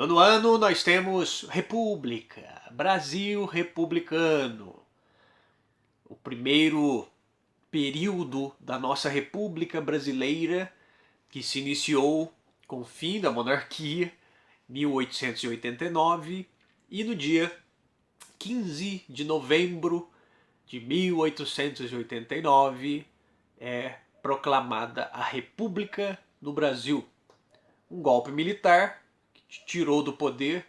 Nono ano nós temos República, Brasil republicano. O primeiro período da nossa República Brasileira, que se iniciou com o fim da monarquia, 1889, e no dia 15 de novembro de 1889 é proclamada a República no Brasil. Um golpe militar que tirou do poder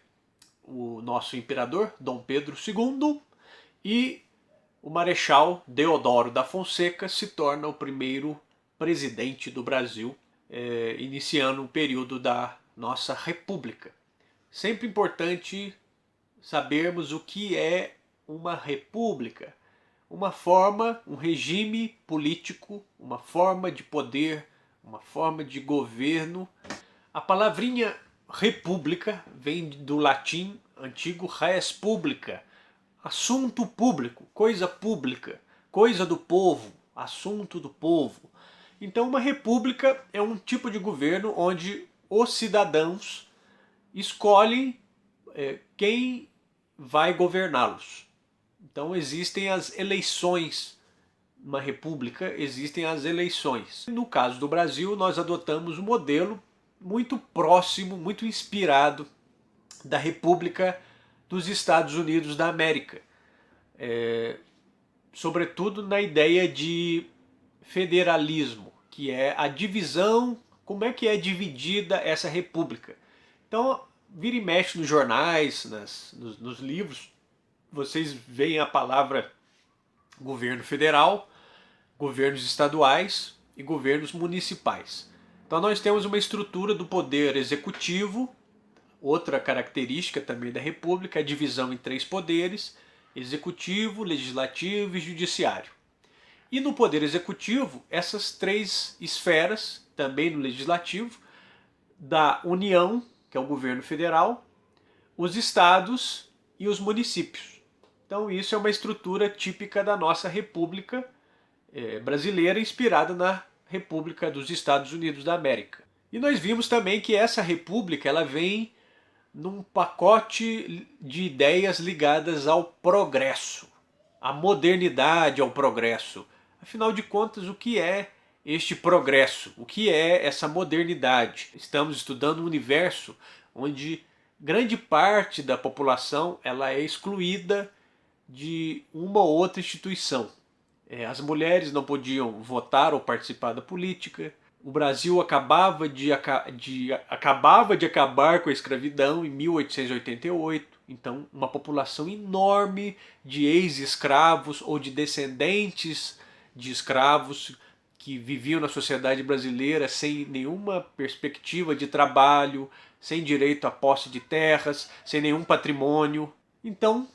o nosso imperador, Dom Pedro II, e o Marechal Deodoro da Fonseca se torna o primeiro presidente do Brasil, iniciando o período da nossa República. Sempre importante sabermos o que é uma república. Uma forma, um regime político, uma forma de poder, uma forma de governo. A palavrinha república vem do latim antigo res publica, assunto público, coisa pública, coisa do povo, assunto do povo. Então uma república é um tipo de governo onde os cidadãos escolhem quem vai governá-los. Então existem as eleições. Numa república existem as eleições. No caso do Brasil, nós adotamos um modelo muito próximo, muito inspirado da República dos Estados Unidos da América. Sobretudo na ideia de federalismo, que é a divisão, como é que é dividida essa república. Então, vira e mexe nos jornais, nos livros, vocês veem a palavra governo federal, governos estaduais e governos municipais. Então nós temos uma estrutura do poder executivo, outra característica também da república, a divisão em três poderes, executivo, legislativo e judiciário. E no poder executivo, essas três esferas, também no legislativo, da União, que é o governo federal, os estados e os municípios. Então isso é uma estrutura típica da nossa república brasileira, inspirada na República dos Estados Unidos da América. E nós vimos também que essa república ela vem num pacote de ideias ligadas ao progresso, à modernidade, ao progresso. Afinal de contas, o que é este progresso? O que é essa modernidade? Estamos estudando um universo onde grande parte da população ela é excluída de uma ou outra instituição. As mulheres não podiam votar ou participar da política. O Brasil acabava de acabar com a escravidão em 1888. Então, uma população enorme de ex-escravos ou de descendentes de escravos que viviam na sociedade brasileira sem nenhuma perspectiva de trabalho, sem direito à posse de terras, sem nenhum patrimônio. Então,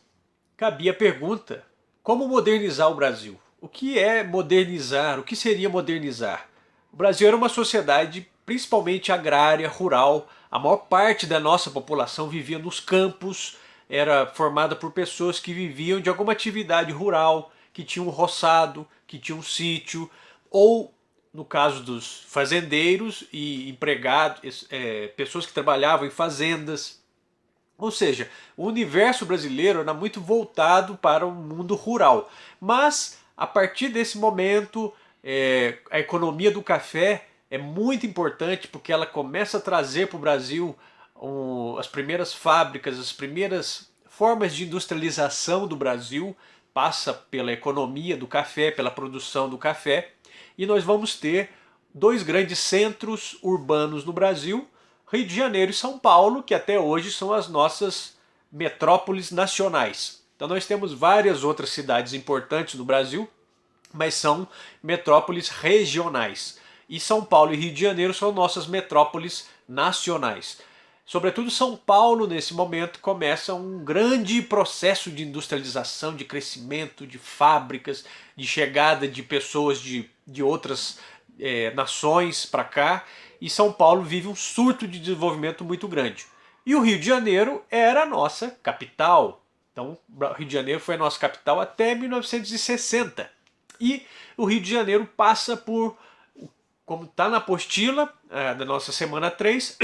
cabia a pergunta: como modernizar o Brasil? O que é modernizar? O que seria modernizar? O Brasil era uma sociedade principalmente agrária, rural. A maior parte da nossa população vivia nos campos, era formada por pessoas que viviam de alguma atividade rural, que tinham um roçado, que tinham um sítio, ou, no caso dos fazendeiros e empregados, pessoas que trabalhavam em fazendas. Ou seja, o universo brasileiro era muito voltado para o mundo rural. Mas, a partir desse momento, a economia do café é muito importante porque ela começa a trazer para o Brasil as primeiras fábricas, as primeiras formas de industrialização do Brasil, passa pela economia do café, pela produção do café, e nós vamos ter dois grandes centros urbanos no Brasil, Rio de Janeiro e São Paulo, que até hoje são as nossas metrópoles nacionais. Então nós temos várias outras cidades importantes no Brasil, mas são metrópoles regionais. E São Paulo e Rio de Janeiro são nossas metrópoles nacionais. Sobretudo São Paulo, nesse momento, começa um grande processo de industrialização, de crescimento, de fábricas, de chegada de pessoas de outras nações para cá. E São Paulo vive um surto de desenvolvimento muito grande. E o Rio de Janeiro era a nossa capital. Então, o Rio de Janeiro foi a nossa capital até 1960. E o Rio de Janeiro passa por, como está na apostila da nossa semana 3,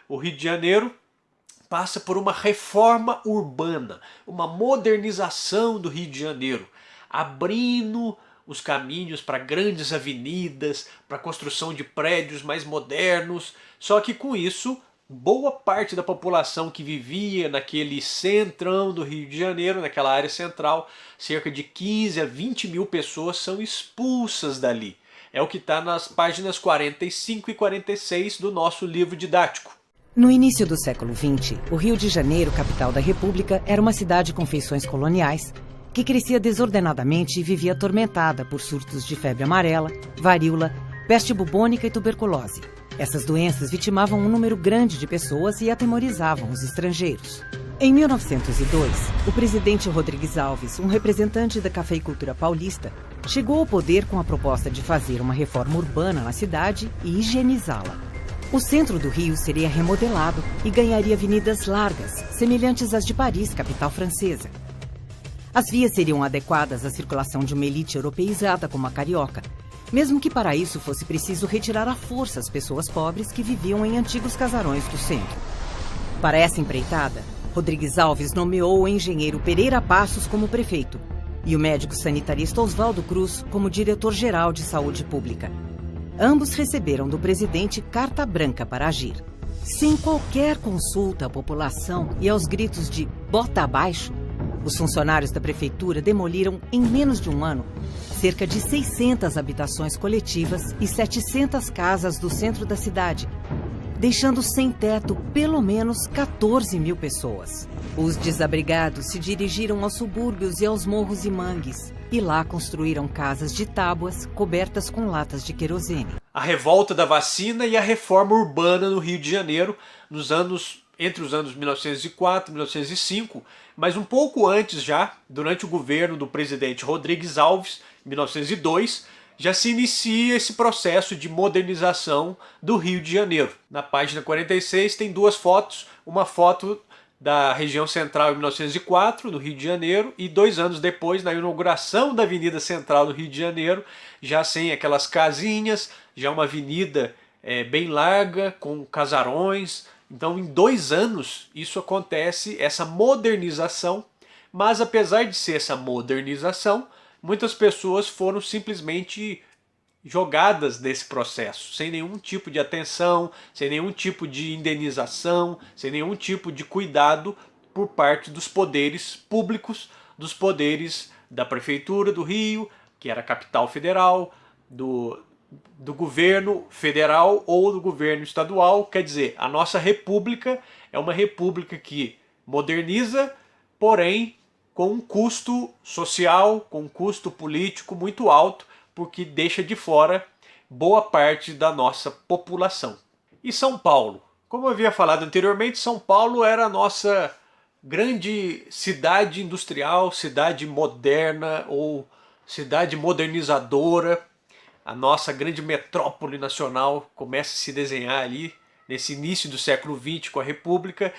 o Rio de Janeiro passa por uma reforma urbana, uma modernização do Rio de Janeiro, abrindo os caminhos para grandes avenidas, para a construção de prédios mais modernos. Só que com isso, boa parte da população que vivia naquele centrão do Rio de Janeiro, naquela área central, cerca de 15 a 20 mil pessoas são expulsas dali. É o que está nas páginas 45 e 46 do nosso livro didático. No início do século XX, o Rio de Janeiro, capital da República, era uma cidade com feições coloniais, que crescia desordenadamente e vivia atormentada por surtos de febre amarela, varíola, peste bubônica e tuberculose. Essas doenças vitimavam um número grande de pessoas e atemorizavam os estrangeiros. Em 1902, o presidente Rodrigues Alves, um representante da cafeicultura paulista, chegou ao poder com a proposta de fazer uma reforma urbana na cidade e higienizá-la. O centro do Rio seria remodelado e ganharia avenidas largas, semelhantes às de Paris, capital francesa. As vias seriam adequadas à circulação de uma elite europeizada como a carioca, mesmo que para isso fosse preciso retirar à força as pessoas pobres que viviam em antigos casarões do centro. Para essa empreitada, Rodrigues Alves nomeou o engenheiro Pereira Passos como prefeito e o médico sanitarista Oswaldo Cruz como diretor-geral de saúde pública. Ambos receberam do presidente carta branca para agir. Sem qualquer consulta à população e aos gritos de "bota abaixo", os funcionários da prefeitura demoliram, em menos de um ano, cerca de 600 habitações coletivas e 700 casas do centro da cidade, deixando sem teto pelo menos 14 mil pessoas. Os desabrigados se dirigiram aos subúrbios e aos morros e mangues, e lá construíram casas de tábuas cobertas com latas de querosene. A revolta da vacina e a reforma urbana no Rio de Janeiro entre os anos 1904 e 1905, mas um pouco antes já, durante o governo do presidente Rodrigues Alves, em 1902, já se inicia esse processo de modernização do Rio de Janeiro. Na página 46 tem duas fotos, uma foto da região central em 1904, no Rio de Janeiro, e 2 anos depois, na inauguração da Avenida Central do Rio de Janeiro, já sem aquelas casinhas, já uma avenida bem larga, com casarões. Então, em 2 anos, isso acontece, essa modernização, mas apesar de ser essa modernização, muitas pessoas foram simplesmente jogadas nesse processo, sem nenhum tipo de atenção, sem nenhum tipo de indenização, sem nenhum tipo de cuidado por parte dos poderes públicos, dos poderes da Prefeitura do Rio, que era a capital federal, do governo federal ou do governo estadual. Quer dizer, a nossa república é uma república que moderniza, porém com um custo social, com um custo político muito alto, porque deixa de fora boa parte da nossa população. E São Paulo? Como eu havia falado anteriormente, São Paulo era a nossa grande cidade industrial, cidade moderna ou cidade modernizadora. A nossa grande metrópole nacional começa a se desenhar ali nesse início do século XX com a República.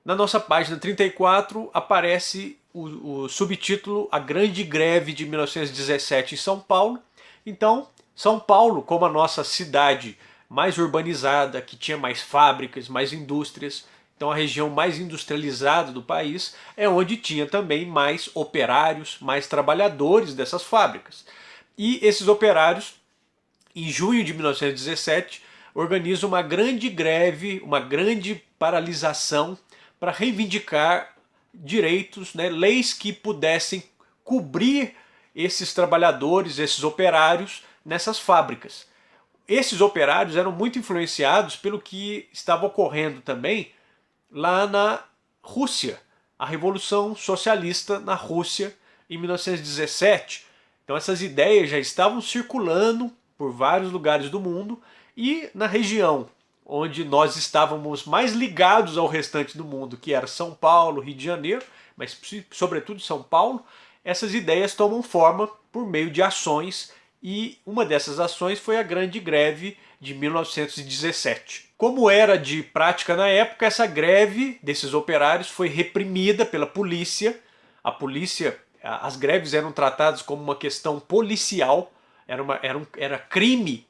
Na nossa página 34 aparece o subtítulo A Grande Greve de 1917 em São Paulo. Então, São Paulo, como a nossa cidade mais urbanizada, que tinha mais fábricas, mais indústrias, então a região mais industrializada do país, é onde tinha também mais operários, mais trabalhadores dessas fábricas. E esses operários, em junho de 1917, organizam uma grande greve, uma grande paralisação para reivindicar direitos, leis que pudessem cobrir esses trabalhadores, esses operários nessas fábricas. Esses operários eram muito influenciados pelo que estava ocorrendo também lá na Rússia, a Revolução Socialista na Rússia em 1917. Então essas ideias já estavam circulando por vários lugares do mundo, e na região onde nós estávamos mais ligados ao restante do mundo, que era São Paulo, Rio de Janeiro, mas sobretudo São Paulo, essas ideias tomam forma por meio de ações, e uma dessas ações foi a Grande Greve de 1917. Como era de prática na época, essa greve desses operários foi reprimida pela polícia. As greves eram tratadas como uma questão policial, era crime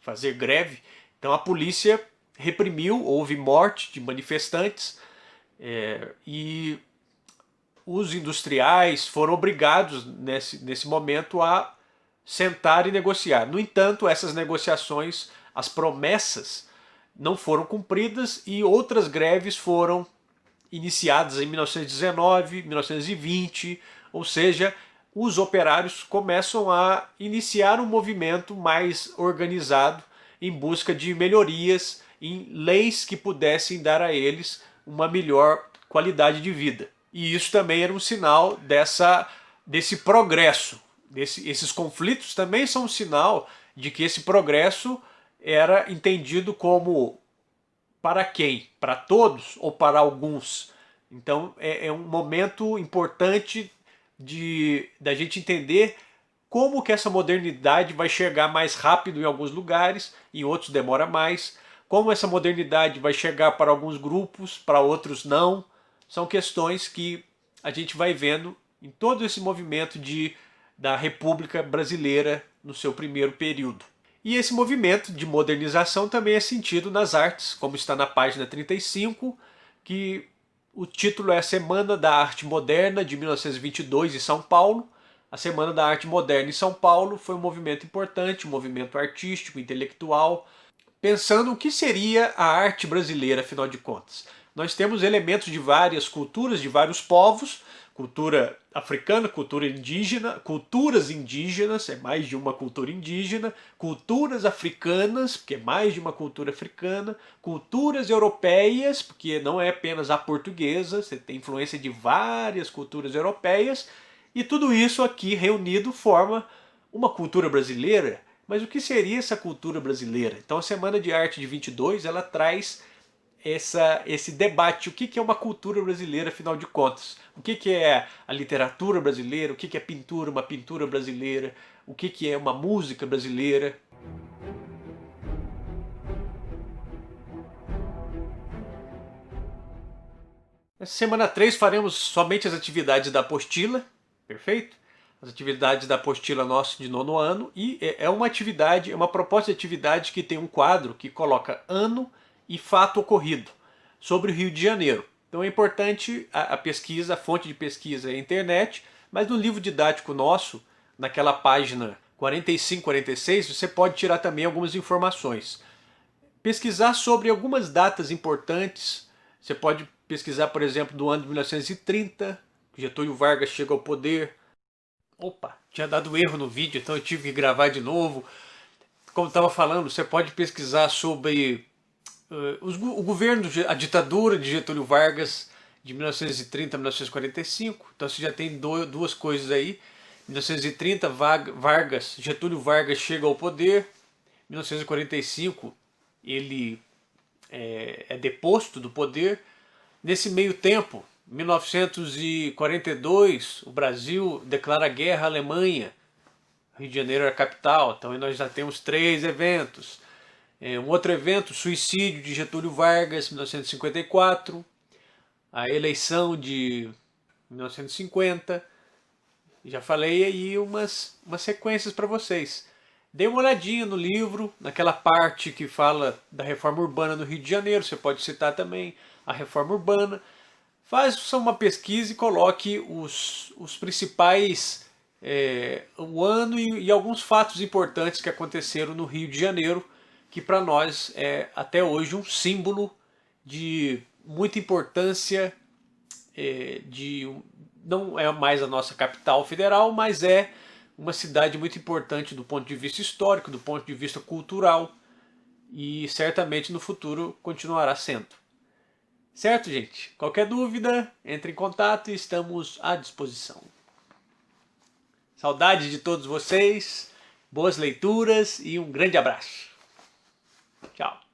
fazer greve. Então a polícia reprimiu, houve morte de manifestantes, E os industriais foram obrigados nesse momento a sentar e negociar. No entanto, essas negociações, as promessas não foram cumpridas e outras greves foram iniciadas em 1919, 1920, ou seja, os operários começam a iniciar um movimento mais organizado em busca de melhorias em leis que pudessem dar a eles uma melhor qualidade de vida. E isso também era um sinal desse progresso. Esses conflitos também são um sinal de que esse progresso era entendido como para quem? Para todos ou para alguns? Então é um momento importante da gente entender como que essa modernidade vai chegar mais rápido em alguns lugares, em outros demora mais, como essa modernidade vai chegar para alguns grupos, para outros não. São questões que a gente vai vendo em todo esse movimento da República Brasileira no seu primeiro período. E esse movimento de modernização também é sentido nas artes, como está na página 35, que o título é a Semana da Arte Moderna de 1922 em São Paulo. A Semana da Arte Moderna em São Paulo foi um movimento importante, um movimento artístico, intelectual, pensando o que seria a arte brasileira, afinal de contas. Nós temos elementos de várias culturas, de vários povos, cultura africana, cultura indígena, culturas indígenas, é mais de uma cultura indígena, culturas africanas, porque é mais de uma cultura africana, culturas europeias, porque não é apenas a portuguesa, você tem influência de várias culturas europeias, e tudo isso aqui reunido forma uma cultura brasileira. Mas o que seria essa cultura brasileira? Então a Semana de Arte de 22, ela traz esse debate, o que é uma cultura brasileira, afinal de contas. O que é a literatura brasileira, o que é pintura, uma pintura brasileira, o que é uma música brasileira. Nessa semana 3 faremos somente as atividades da apostila, perfeito? As atividades da apostila nossa de 9º ano, e é uma atividade, é uma proposta de atividade que tem um quadro que coloca ano e fato ocorrido sobre o Rio de Janeiro. Então é importante a pesquisa, a fonte de pesquisa é a internet, mas no livro didático nosso, naquela página 45, 46, você pode tirar também algumas informações. Pesquisar sobre algumas datas importantes, você pode pesquisar, por exemplo, do ano de 1930, Getúlio Vargas chega ao poder. Opa, tinha dado erro no vídeo, então eu tive que gravar de novo. Como estava falando, você pode pesquisar sobre o governo, a ditadura de Getúlio Vargas de 1930 a 1945. Então você já tem duas coisas aí. 1930, Getúlio Vargas chega ao poder. 1945, ele é deposto do poder. Nesse meio tempo, 1942, o Brasil declara guerra à Alemanha. Rio de Janeiro era a capital, então nós já temos 3 eventos. Um outro evento, suicídio de Getúlio Vargas, 1954. A eleição de 1950. Já falei aí umas sequências para vocês. Dê uma olhadinha no livro, naquela parte que fala da reforma urbana no Rio de Janeiro. Você pode citar também a reforma urbana. Faça uma pesquisa e coloque os principais, o ano e alguns fatos importantes que aconteceram no Rio de Janeiro, que para nós é até hoje um símbolo de muita importância, não é mais a nossa capital federal, mas é uma cidade muito importante do ponto de vista histórico, do ponto de vista cultural, e certamente no futuro continuará sendo. Certo, gente? Qualquer dúvida, entre em contato e estamos à disposição. Saudade de todos vocês, boas leituras e um grande abraço. Tchau.